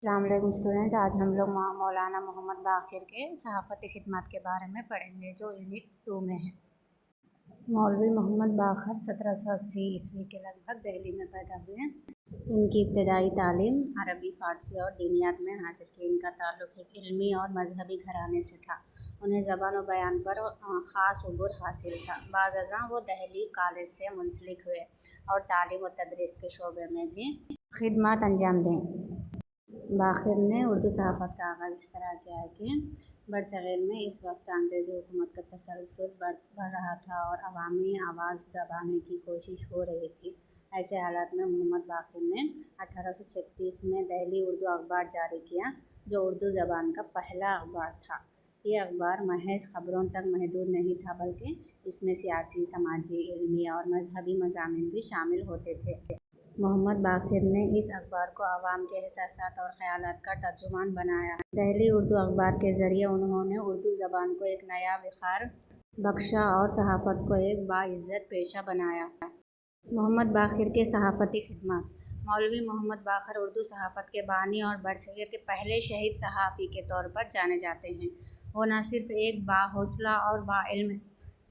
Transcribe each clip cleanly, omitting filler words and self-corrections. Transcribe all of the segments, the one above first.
अस्सलाम वालेकुम स्टूडेंट। आज हम लोग मौलाना मोहम्मद बाक़िर के सहाफ़ती ख़िदमत के बारे में पढ़ेंगे जो यूनिट 2 में है। मौलवी मोहम्मद बाक़िर 1780 ईस्वी के लगभग दिल्ली में पैदा हुए। इनकी इब्तदाई तालीम अरबी, फ़ारसी और दीनियात में हासिल की। इनका ताल्लुक़ एक इल्मी और मजहबी घराने से था। उन्हें ज़बान व बयान पर ख़ास उबूर हासिल था। बाज़ अज़ां वो दिल्ली कॉलेज से मुंसलिक हुए और तालीम व तदरीस के शोबे में भी ख़िदमत अंजाम दें। बाक़िर ने उर्दू सहाफ़त का आगाज़ इस तरह किया है कि बरसग़ीर में इस वक्त अंग्रेज़ी हुकूमत का तसल्सल बढ़ रहा था और अवामी आवाज़ दबाने की कोशिश हो रही थी। ऐसे हालात में मोहम्मद बाक़िर ने 1836 में दिल्ली उर्दू अखबार जारी किया, जो उर्दू ज़बान का पहला अखबार था। ये अखबार महज ख़बरों तक महदूद नहीं था, बल्कि इसमें सियासी, समाजी, इल्मी और मजहबी मज़ामीन भी शामिल होते थे। मोहम्मद बाक़िर ने इस अखबार को अवाम के एहसासात और ख़यालात का तर्जुमान बनाया। दिल्ली उर्दू अखबार के ज़रिए उन्होंने उर्दू ज़बान को एक नया वक़ार बख्शा और सहाफ़त को एक बाइज़्ज़त पेशा बनाया। मोहम्मद बाक़िर के सहाफ़ती ख़िदमत। मौलवी मोहम्मद बाक़िर उर्दू सहाफ़त के बानी और बरसग़ीर के पहले शहीद सहाफ़ी के तौर पर जाने जाते हैं। वो न सिर्फ़ एक बाहौसला और बाइल्म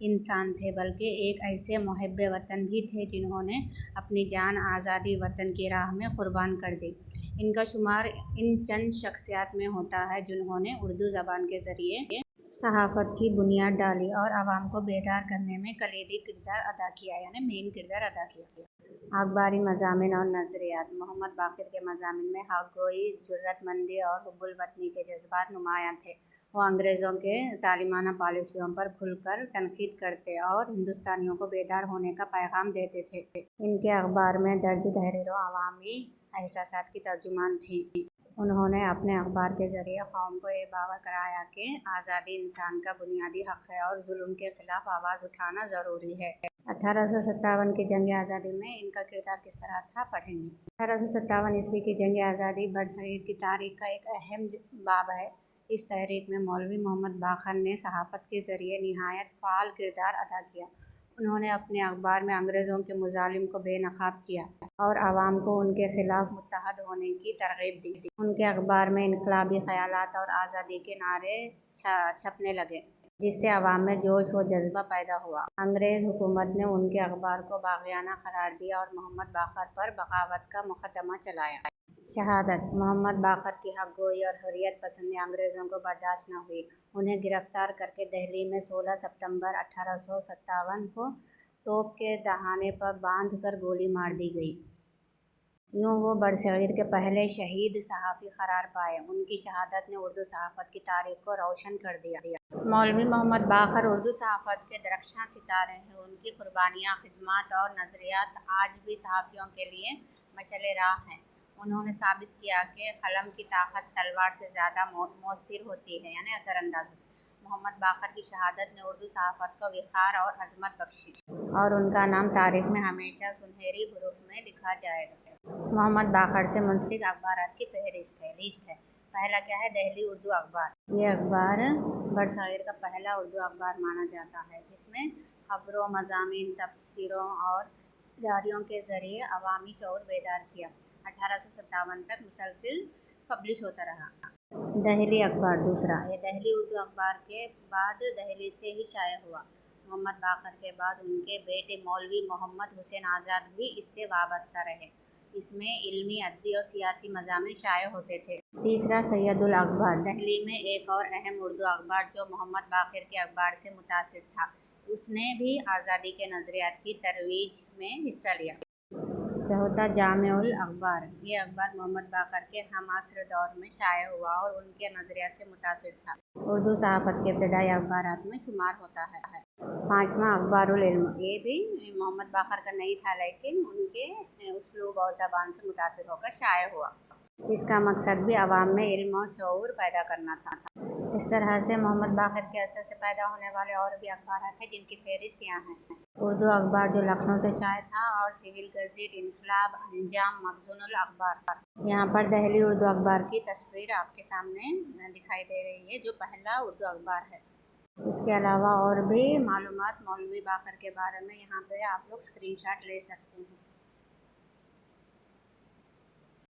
इंसान थे, बल्कि एक ऐसे मुहिब्बे वतन भी थे जिन्होंने अपनी जान आज़ादी वतन की राह में क़ुर्बान कर दी। इनका शुमार इन चंद शख्सियात में होता है जिन्होंने उर्दू ज़बान के ज़रिए सहाफ़त की बुनियाद डाली और आवाम को बेदार करने में कलीदी किरदार अदा किया, यानी मेन किरदार अदा किया। अखबारी मज़ामीन और नज़रियात। मोहम्मद बाक़िर के मज़ामीन में हक़ गोई, जुर्रतमंदी और हुब्बुल वतनी के जज्बात नुमायाँ थे। वो अंग्रेज़ों के ज़ालिमाना पॉलिसियों पर खुलकर तनक़ीद करते और हिंदुस्तानियों को बेदार होने का पैगाम देते थे। इनके अखबार में दर्ज तहरीरें अवामी एहसासात की तर्जुमान थीं। उन्होंने अपने अखबार के ज़रिए कौम को ये बावर कराया कि आज़ादी इंसान का बुनियादी हक़ है और जुल्म के ख़िलाफ़ आवाज़ उठाना ज़रूरी है। 1857 की जंग आज़ादी में इनका किरदार किस तरह था, पढ़ेंगे। 1857 ईस्वी की जंग आज़ादी बरसग़ीर की तारीख़ का एक अहम बाब है। इस तहरीक में मौलवी मोहम्मद बाक़िर ने सहाफ़त के ज़रिए निहायत फ़ाल किरदार अदा किया। उन्होंने अपने अखबार में अंग्रेज़ों के मुज़ालिम को बेनक़ाब किया और आवाम को उनके ख़िलाफ़ मुत्तहद होने की तरग़ीब दी। उनके अखबार में इनक़लाबी ख़यालात और आज़ादी के नारे छपने लगे, जिससे अवाम में जोश व जज्बा पैदा हुआ। अंग्रेज़ हुकूमत ने उनके अखबार को बाग़ियाना करार दिया और मोहम्मद बाक़िर पर बग़ावत का मुक़दमा चलाया। शहादत। मोहम्मद बाक़िर की हक़ गोई और हुर्रियत पसंदी अंग्रेज़ों को बर्दाश्त न हुई। उन्हें गिरफ़्तार करके दिल्ली में 16 सितंबर 1857 को तोप के दहाने पर बांध कर गोली मार दी गई। यूँ वो बरसग़ीर के पहले शहीद सहाफ़ी करार पाए। उनकी शहादत ने उर्दू सहाफ़त की तारीख़ को रोशन कर दिया। मौलवी मोहम्मद बाक़िर उर्दू सहाफ़त के दरख्शां सितारे हैं। उनकी क़ुर्बानियाँ, ख़िदमत और नज़रियात आज भी सहाफ़ियों के लिए मशाल राह हैं। उन्होंने साबित किया कि क़लम की ताकत तलवार से ज़्यादा मौसिर होती है, यानी असरअंदाज होती है। मोहम्मद बाक़िर की शहादत ने उर्दू सहाफ़त को वक़ार और अज़मत बख्शी और उनका नाम तारीख़ में हमेशा सुनहरी हुरूफ़ में लिखा जाएगा। मोहम्मद बाक़िर से मुंसलिक अखबारात की लिस्ट है। पहला क्या है, दिल्ली उर्दू अखबार। ये अखबार बरसग़ीर का पहला उर्दू अखबार माना जाता है, जिसमें ख़बरों, मज़ामीन, तफसीरों और इदारियों के ज़रिए अवामी शऊर बेदार किया। 1857 तक मुसलसिल पब्लिश होता रहा। दिल्ली अखबार दूसरा। ये दिल्ली उर्दू अखबार के बाद दिल्ली से ही शाया हुआ। मोहम्मद बाक़िर के बाद उनके बेटे मौलवी मोहम्मद हुसैन आज़ाद भी इससे वाबस्ता रहे। इसमें इल्मी, अदबी और सियासी मज़ामीन शाया होते थे। तीसरा सैयदुल अखबार। दिल्ली में एक और अहम उर्दू अखबार जो मोहम्मद बाक़िर के अखबार से मुतासिर था, उसने भी आज़ादी के नज़रियात की तरोईज में हिस्सा लिया। चौथा जामिउल अखबार। ये अखबार मोहम्मद बाक़िर के हमअस्र दौर में शाया हुआ और उनके नज़रियात से मुतासिर था। उर्दू सहाफ़त के इब्तदाई अखबारात में शुमार होता है। पाँचवां अखबारुल इल्म। ये भी मोहम्मद बाक़िर का नहीं था, लेकिन उनके उसलूब और ज़बान से मुतासिर होकर शाया हुआ। इसका मकसद भी अवाम में इल्म और शऊर पैदा करना था। इस तरह से मोहम्मद बाक़िर के असर से पैदा होने वाले और भी अखबारात हैं, जिनकी फ़हरिस्त यहाँ है। उर्दू अखबार जो लखनऊ से शाया था और सिविल गज़ेट, इनक़लाब, अंजाम, मखज़ूनुल अखबार। यहाँ पर दिल्ली उर्दू अखबार की तस्वीर आपके सामने दिखाई दे रही है, जो पहला उर्दू अखबार है। इसके अलावा और भी मालूमात मौलवी बाक़िर के बारे में यहाँ पे आप लोग स्क्रीनशॉट ले सकते हैं।